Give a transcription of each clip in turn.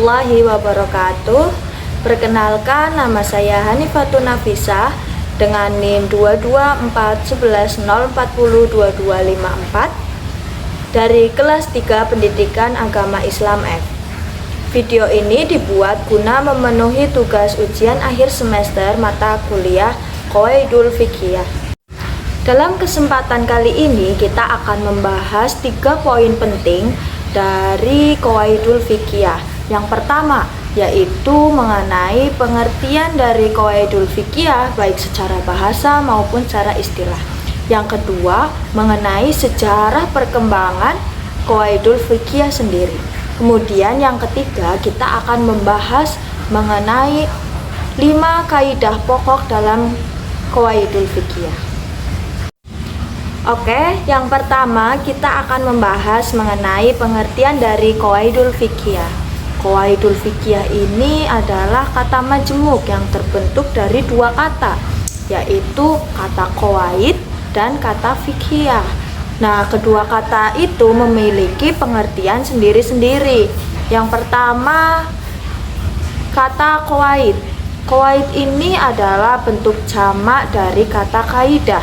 warahmatullahi wabarakatuh. Perkenalkan, nama saya Hanifatun Nafisah dengan NIM 22411040224 dari kelas 3 Pendidikan Agama Islam F. Video ini dibuat guna memenuhi tugas ujian akhir semester mata kuliah Qawaidul Fiqhiyah. Dalam kesempatan kali ini kita akan membahas 3 poin penting dari Qawaidul Fiqhiyah. Yang pertama yaitu mengenai pengertian dari Qawaidul Fiqhiyah baik secara bahasa maupun secara istilah. Yang kedua mengenai sejarah perkembangan Qawaidul Fiqhiyah sendiri. Kemudian yang ketiga kita akan membahas mengenai 5 kaidah pokok dalam Qawaidul Fiqhiyah. Oke, yang pertama kita akan membahas mengenai pengertian dari Qawaidul Fiqhiyah. Qawaidul Fiqhiyah ini adalah kata majmuk yang terbentuk dari 2 kata, yaitu kata qawaid dan kata fiqhiyah. Nah, kedua kata itu memiliki pengertian sendiri-sendiri. Yang pertama, kata qawaid. Qawaid ini adalah bentuk jamak dari kata kaidah.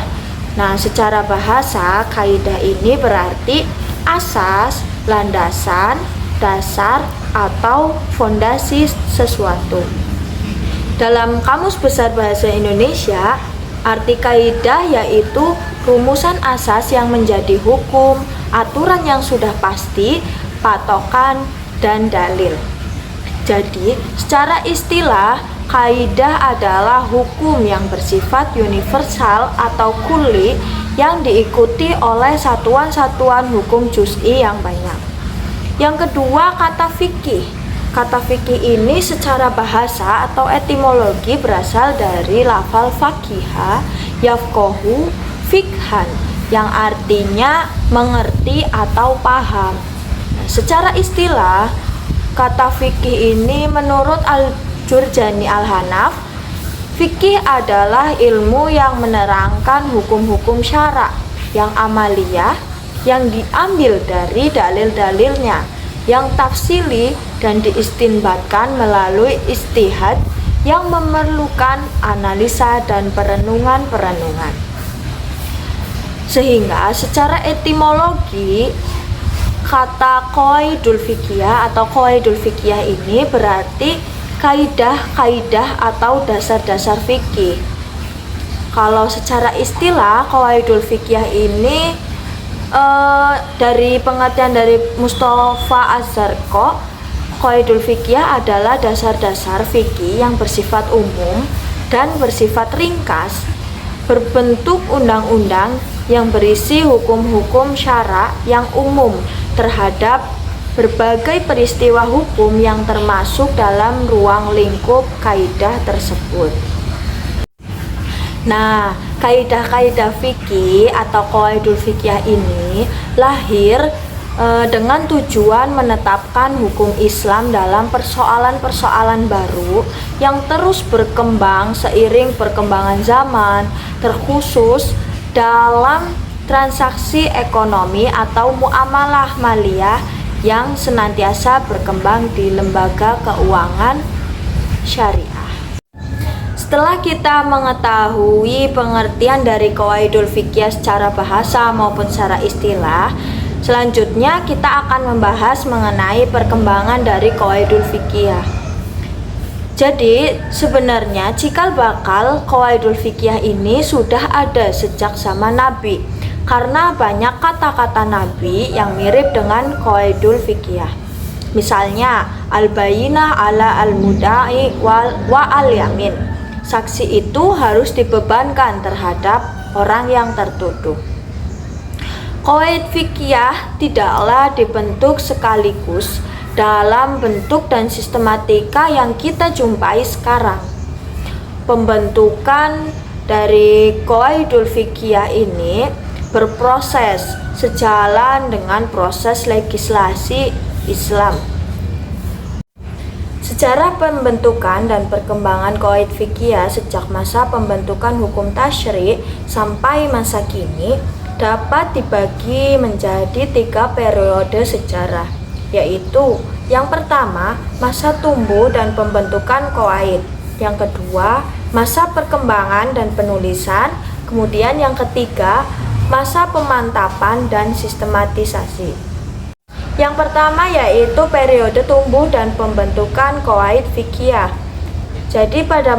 Nah, secara bahasa, kaidah ini berarti asas, landasan, dasar, atau fondasi sesuatu. Dalam Kamus Besar Bahasa Indonesia, arti kaidah yaitu rumusan asas yang menjadi hukum, aturan yang sudah pasti, patokan, dan dalil. Jadi, secara istilah, kaidah adalah hukum yang bersifat universal atau kulli yang diikuti oleh satuan-satuan hukum juz'i yang banyak. Yang kedua, kata fikih. Kata fikih ini secara bahasa atau etimologi berasal dari lafal faqiha yafqahu fikhan yang artinya mengerti atau paham. Nah, secara istilah, kata fikih ini menurut Al-Jurjani Al-Hanaf, fikih adalah ilmu yang menerangkan hukum-hukum syara yang amaliyah yang diambil dari dalil-dalilnya, yang tafsili dan diistinbatkan melalui ijtihad yang memerlukan analisa dan perenungan-perenungan. Sehingga secara etimologi kata Qawaidul Fiqhiyah atau Qawaidul Fiqhiyah ini berarti kaidah-kaidah atau dasar-dasar fikih. Kalau secara istilah Qawaidul Fiqhiyah ini dari pengertian dari Mustafa Az-Zarqa, Qawaidul Fiqhiyah adalah dasar-dasar fikih yang bersifat umum dan bersifat ringkas, berbentuk undang-undang yang berisi hukum-hukum syara yang umum terhadap berbagai peristiwa hukum yang termasuk dalam ruang lingkup kaidah tersebut. Nah, kaidah-kaidah fikih atau Qawaidul Fiqhiyah ini lahir dengan tujuan menetapkan hukum Islam dalam persoalan-persoalan baru yang terus berkembang seiring perkembangan zaman, terkhusus dalam transaksi ekonomi atau muamalah maliyah yang senantiasa berkembang di lembaga keuangan syariah. Setelah kita mengetahui pengertian dari Qawaidul Fiqhiyah secara bahasa maupun secara istilah, selanjutnya kita akan membahas mengenai perkembangan dari Qawaidul Fiqhiyah. Jadi sebenarnya cikal bakal Qawaidul Fiqhiyah ini sudah ada sejak zaman Nabi, karena banyak kata-kata Nabi yang mirip dengan Qawaidul Fiqhiyah. Misalnya al-bayinah ala al-muda'i wa al-yamin. Saksi itu harus dibebankan terhadap orang yang tertuduh. Qawaid Fiqhiyah tidaklah dibentuk sekaligus dalam bentuk dan sistematika yang kita jumpai sekarang. Pembentukan dari Qawaidul Fiqhiyah ini berproses sejalan dengan proses legislasi Islam. Sejarah pembentukan dan perkembangan Qawaid Fiqhiyah sejak masa pembentukan hukum tasyri' sampai masa kini dapat dibagi menjadi 3 periode sejarah, yaitu Yang pertama, masa tumbuh dan pembentukan qawaid. Yang kedua, masa perkembangan dan penulisan. Kemudian yang ketiga, masa pemantapan dan sistematisasi. Yang pertama yaitu periode tumbuh dan pembentukan qawaid fiqhiyah. Jadi pada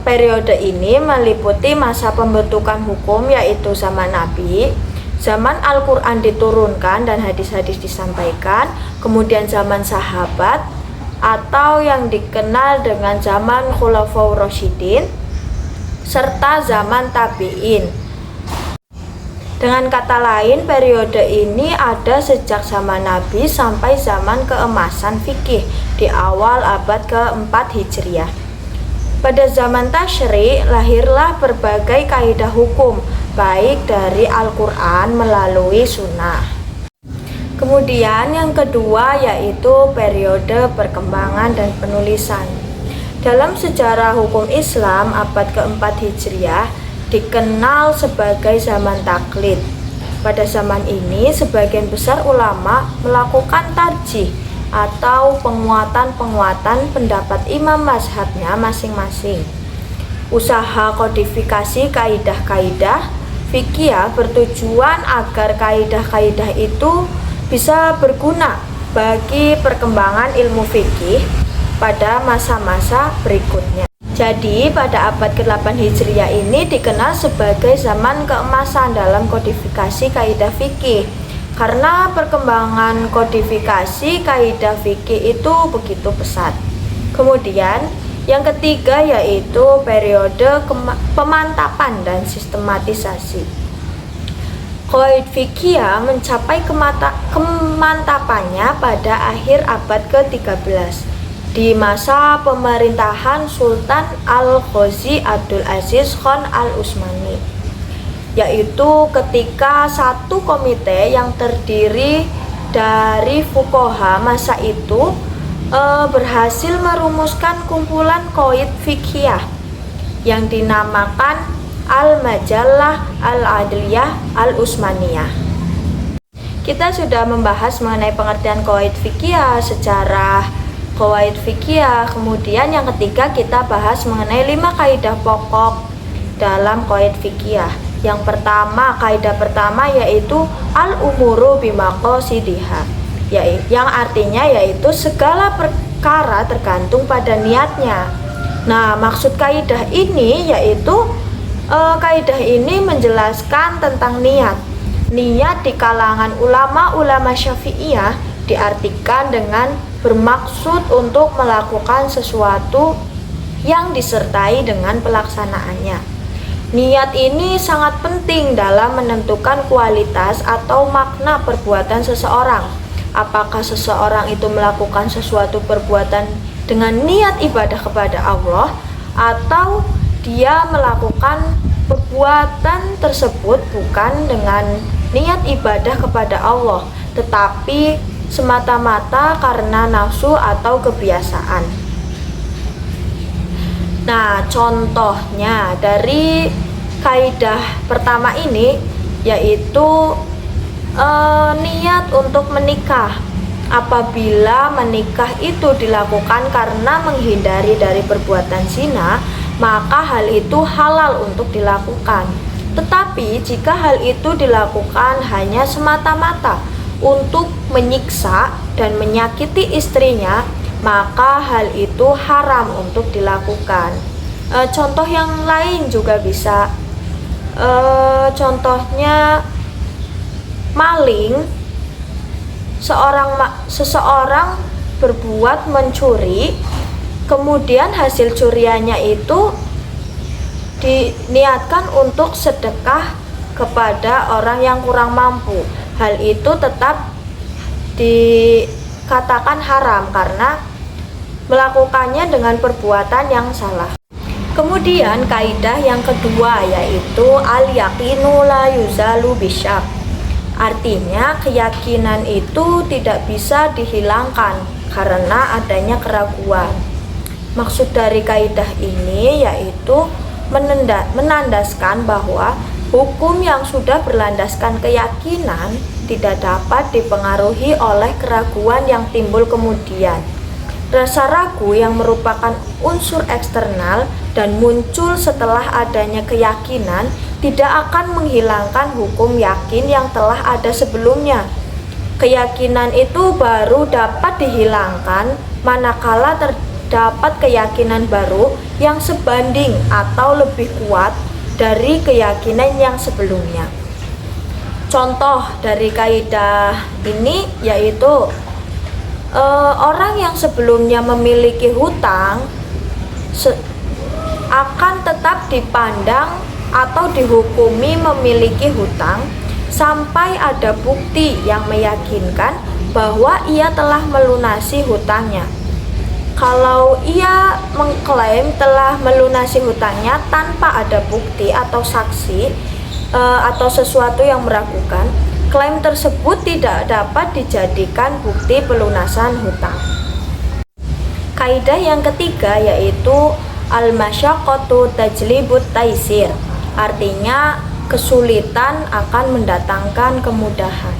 periode ini meliputi masa pembentukan hukum yaitu zaman Nabi, zaman Al-Quran diturunkan dan hadis-hadis disampaikan, kemudian zaman sahabat atau yang dikenal dengan zaman Khulafaur Rasyidin, serta zaman tabi'in. Dengan kata lain, periode ini ada sejak zaman Nabi sampai zaman keemasan fikih di awal abad ke-4 Hijriah. Pada zaman Tasyri' lahirlah berbagai kaidah hukum, baik dari Al-Quran melalui sunnah. Kemudian yang kedua yaitu periode perkembangan dan penulisan. Dalam sejarah hukum Islam abad ke-4 Hijriah dikenal sebagai zaman taklid. Pada zaman ini sebagian besar ulama melakukan tarjih atau penguatan-penguatan pendapat imam mazhabnya masing-masing. Usaha kodifikasi kaidah-kaidah fikih bertujuan agar kaidah-kaidah itu bisa berguna bagi perkembangan ilmu fikih pada masa-masa berikutnya. Jadi pada abad ke-8 Hijriah ini dikenal sebagai zaman keemasan dalam kodifikasi kaidah fikih, karena perkembangan kodifikasi kaidah fikih itu begitu pesat. Kemudian yang ketiga yaitu periode pemantapan dan sistematisasi. Qawaid fiqhiyah mencapai kemantapannya pada akhir abad ke-13 di masa pemerintahan Sultan Al-Ghazi Abdul Aziz Khan Al-Utsmani, yaitu ketika satu komite yang terdiri dari fuqaha masa itu berhasil merumuskan kumpulan qawaid fiqhiyah yang dinamakan Al-Majallah Al-Adliyah Al-Utsmaniyah. Kita sudah membahas mengenai pengertian qawaid fiqhiyah, sejarah qawaid fiqhiyah. Kemudian yang ketiga kita bahas mengenai 5 kaidah pokok dalam qawaid fiqhiyah. Yang pertama, kaidah pertama yaitu al-umuru bimaqasidiha, yang artinya yaitu segala perkara tergantung pada niatnya. Nah, maksud kaidah ini yaitu kaidah ini menjelaskan tentang niat. Niat di kalangan ulama Syafi'iyah diartikan dengan bermaksud untuk melakukan sesuatu yang disertai dengan pelaksanaannya. Niat ini sangat penting dalam menentukan kualitas atau makna perbuatan seseorang. Apakah seseorang itu melakukan sesuatu perbuatan dengan niat ibadah kepada Allah, atau dia melakukan perbuatan tersebut bukan dengan niat ibadah kepada Allah, tetapi semata-mata karena nafsu atau kebiasaan. Nah, contohnya dari kaidah pertama ini yaitu niat untuk menikah. Apabila menikah itu dilakukan karena menghindari dari perbuatan zina, maka hal itu halal untuk dilakukan. Tetapi jika hal itu dilakukan hanya semata-mata untuk menyiksa dan menyakiti istrinya, maka hal itu haram untuk dilakukan. Contoh yang lain juga bisa, contohnya maling. Seseorang berbuat mencuri, kemudian hasil curiannya itu diniatkan untuk sedekah kepada orang yang kurang mampu. Hal itu tetap dikatakan haram karena melakukannya dengan perbuatan yang salah. Kemudian kaidah yang kedua yaitu al-yaqinu la yuzalu bisyak. Artinya keyakinan itu tidak bisa dihilangkan karena adanya keraguan. Maksud dari kaidah ini yaitu menandaskan bahwa hukum yang sudah berlandaskan keyakinan tidak dapat dipengaruhi oleh keraguan yang timbul kemudian. Rasa ragu yang merupakan unsur eksternal dan muncul setelah adanya keyakinan tidak akan menghilangkan hukum yakin yang telah ada sebelumnya. Keyakinan itu baru dapat dihilangkan manakala terdapat keyakinan baru yang sebanding atau lebih kuat dari keyakinan yang sebelumnya. Contoh dari kaidah ini yaitu orang yang sebelumnya memiliki hutang akan tetap dipandang atau dihukumi memiliki hutang sampai ada bukti yang meyakinkan bahwa ia telah melunasi hutangnya. Kalau ia mengklaim telah melunasi hutangnya tanpa ada bukti atau saksi atau sesuatu yang meragukan, klaim tersebut tidak dapat dijadikan bukti pelunasan hutang. Kaidah yang ketiga yaitu al-masyaqqatu tajlibut taisir, artinya kesulitan akan mendatangkan kemudahan.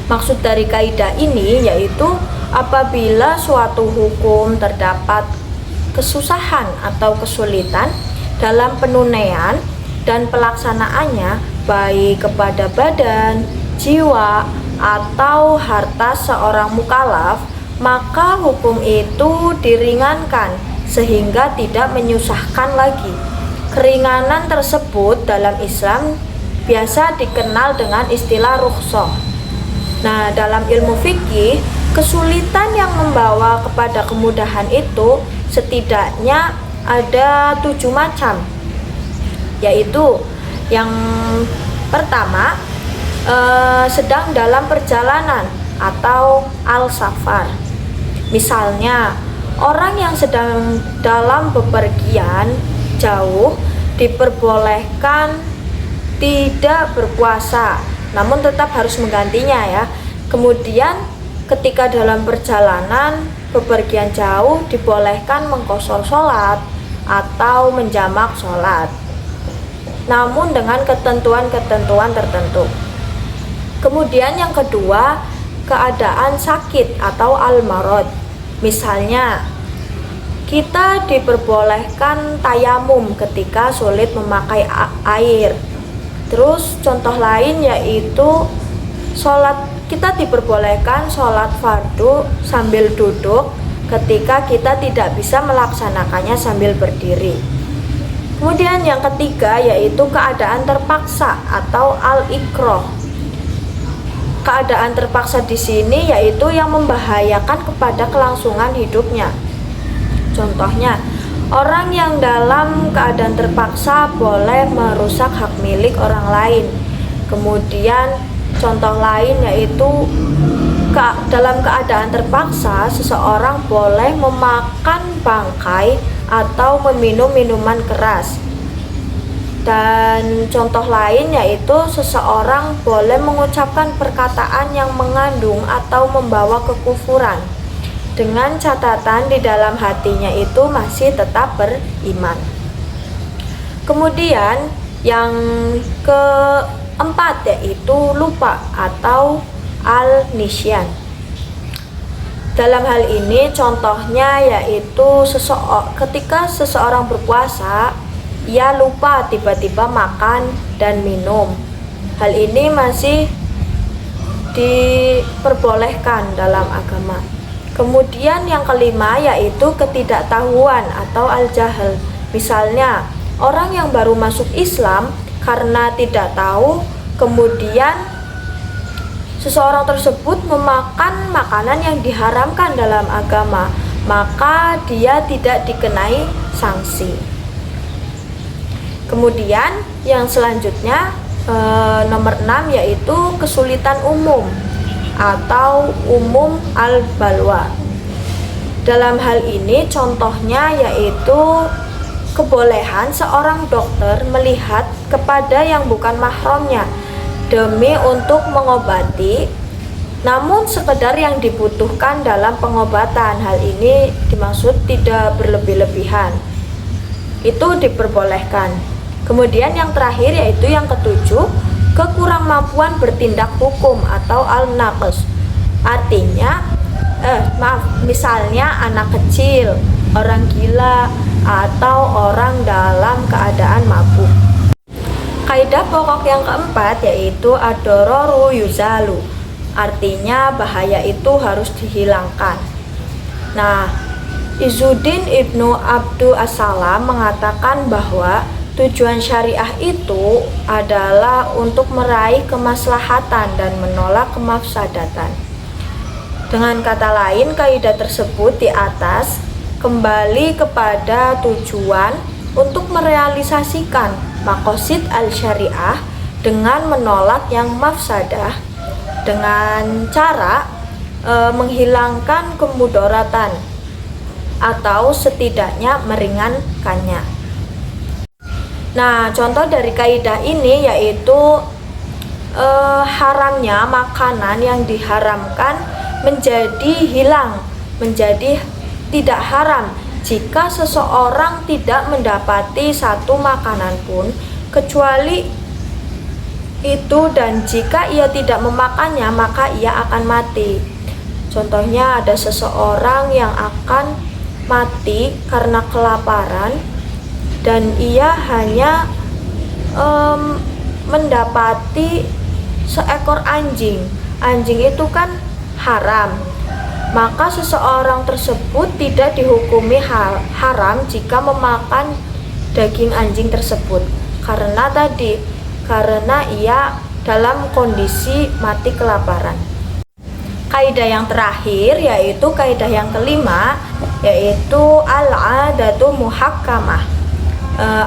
Maksud dari kaidah ini yaitu apabila suatu hukum terdapat kesusahan atau kesulitan dalam penunaian dan pelaksanaannya baik kepada badan, jiwa, atau harta seorang mukallaf, maka hukum itu diringankan sehingga tidak menyusahkan lagi. Keringanan tersebut dalam Islam biasa dikenal dengan istilah rukhsah. Nah, dalam ilmu fikih, kesulitan yang membawa kepada kemudahan itu setidaknya ada 7 macam, yaitu yang pertama sedang dalam perjalanan atau al-safar. Misalnya orang yang sedang dalam bepergian jauh diperbolehkan tidak berpuasa, namun tetap harus menggantinya ya. Kemudian ketika dalam perjalanan bepergian jauh dibolehkan mengqashar sholat atau menjamak sholat, namun dengan ketentuan-ketentuan tertentu. Kemudian yang kedua, keadaan sakit atau al-marad. Misalnya kita diperbolehkan tayamum ketika sulit memakai air. Terus contoh lain yaitu kita diperbolehkan sholat fardu sambil duduk ketika kita tidak bisa melaksanakannya sambil berdiri. Kemudian yang ketiga yaitu keadaan terpaksa atau al-ikrah. Keadaan terpaksa di sini yaitu yang membahayakan kepada kelangsungan hidupnya. Contohnya, orang yang dalam keadaan terpaksa boleh merusak hak milik orang lain. Kemudian contoh lain yaitu dalam keadaan terpaksa seseorang boleh memakan bangkai atau meminum minuman keras. Dan contoh lain yaitu seseorang boleh mengucapkan perkataan yang mengandung atau membawa kekufuran, dengan catatan di dalam hatinya itu masih tetap beriman. Kemudian yang keempat yaitu lupa atau al-nisyan. Dalam hal ini contohnya yaitu ketika seseorang berpuasa, ia lupa tiba-tiba makan dan minum. Hal ini masih diperbolehkan dalam agama. Kemudian yang kelima yaitu ketidaktahuan atau al-jahal. Misalnya orang yang baru masuk Islam karena tidak tahu, kemudian seseorang tersebut memakan makanan yang diharamkan dalam agama, maka dia tidak dikenai sanksi. Kemudian yang selanjutnya nomor 6 yaitu kesulitan umum atau umum al-balwa. Dalam hal ini contohnya yaitu kebolehan seorang dokter melihat kepada yang bukan mahramnya demi untuk mengobati, namun sekedar yang dibutuhkan dalam pengobatan. Hal ini dimaksud tidak berlebih-lebihan, itu diperbolehkan. Kemudian yang terakhir yaitu yang ketujuh, kekurangmampuan bertindak hukum atau al-naqs. Artinya misalnya anak kecil, orang gila, atau orang dalam keadaan mabuk. Kaidah pokok yang keempat yaitu ad-dararu yuzalu. Artinya bahaya itu harus dihilangkan. Nah, Izzuddin Ibnu Abdul As-Salam mengatakan bahwa tujuan syariah itu adalah untuk meraih kemaslahatan dan menolak kemafsadatan. Dengan kata lain, kaidah tersebut di atas kembali kepada tujuan untuk merealisasikan maqasid al-syariah dengan menolak yang mafsadah dengan cara menghilangkan kemudaratan atau setidaknya meringankannya. Nah, contoh dari kaidah ini yaitu haramnya makanan yang diharamkan menjadi hilang, menjadi tidak haram jika seseorang tidak mendapati satu makanan pun kecuali itu, dan jika ia tidak memakannya maka ia akan mati. Contohnya ada seseorang yang akan mati karena kelaparan dan ia hanya mendapati seekor anjing. Anjing itu kan haram, maka seseorang tersebut tidak dihukumi haram jika memakan daging anjing tersebut karena ia dalam kondisi mati kelaparan. Kaidah yang terakhir yaitu kaidah yang kelima yaitu al-adatu muhakkamah.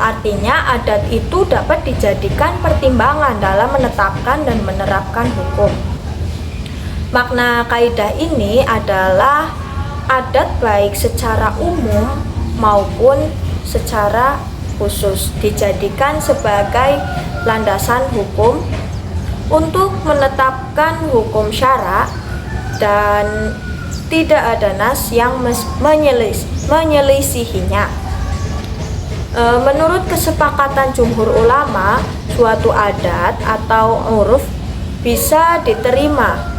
Artinya adat itu dapat dijadikan pertimbangan dalam menetapkan dan menerapkan hukum. Makna kaidah ini adalah adat baik secara umum maupun secara khusus dijadikan sebagai landasan hukum untuk menetapkan hukum syara dan tidak ada nas yang menyelisihinya. Menurut kesepakatan jumhur ulama, suatu adat atau uruf bisa diterima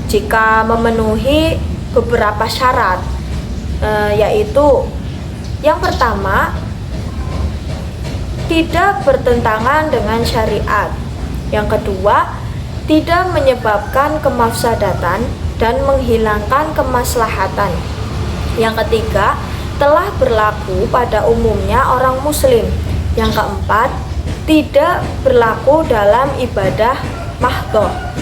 jika memenuhi beberapa syarat, yaitu yang pertama, tidak bertentangan dengan syariat. Yang kedua, tidak menyebabkan kemafsadatan dan menghilangkan kemaslahatan. Yang ketiga, telah berlaku pada umumnya orang muslim. Yang keempat, tidak berlaku dalam ibadah mahdhah.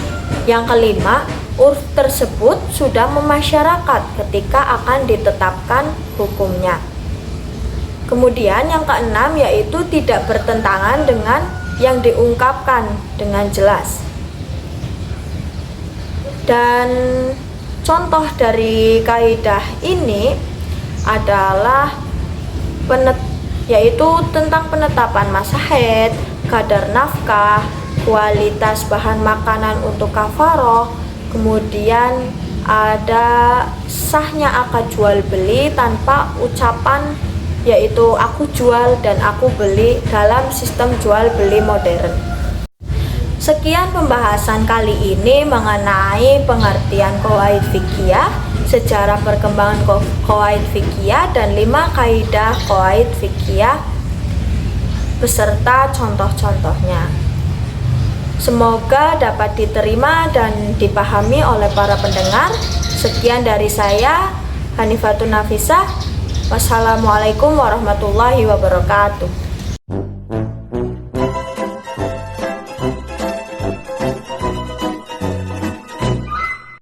Yang kelima, urf tersebut sudah memasyarakat ketika akan ditetapkan hukumnya. Kemudian yang keenam yaitu tidak bertentangan dengan yang diungkapkan dengan jelas. Dan contoh dari kaidah ini adalah yaitu tentang penetapan masahed, kadar nafkah, kualitas bahan makanan untuk kafaroh, kemudian ada sahnya akad jual beli tanpa ucapan yaitu aku jual dan aku beli dalam sistem jual beli modern. Sekian pembahasan kali ini mengenai pengertian qawaid fiqhiyah, sejarah perkembangan qawaid fiqhiyah dan 5 kaidah qawaid fiqhiyah beserta contoh-contohnya. Semoga dapat diterima dan dipahami oleh para pendengar. Sekian dari saya, Hanifatun Nafisah. Wassalamualaikum warahmatullahi wabarakatuh.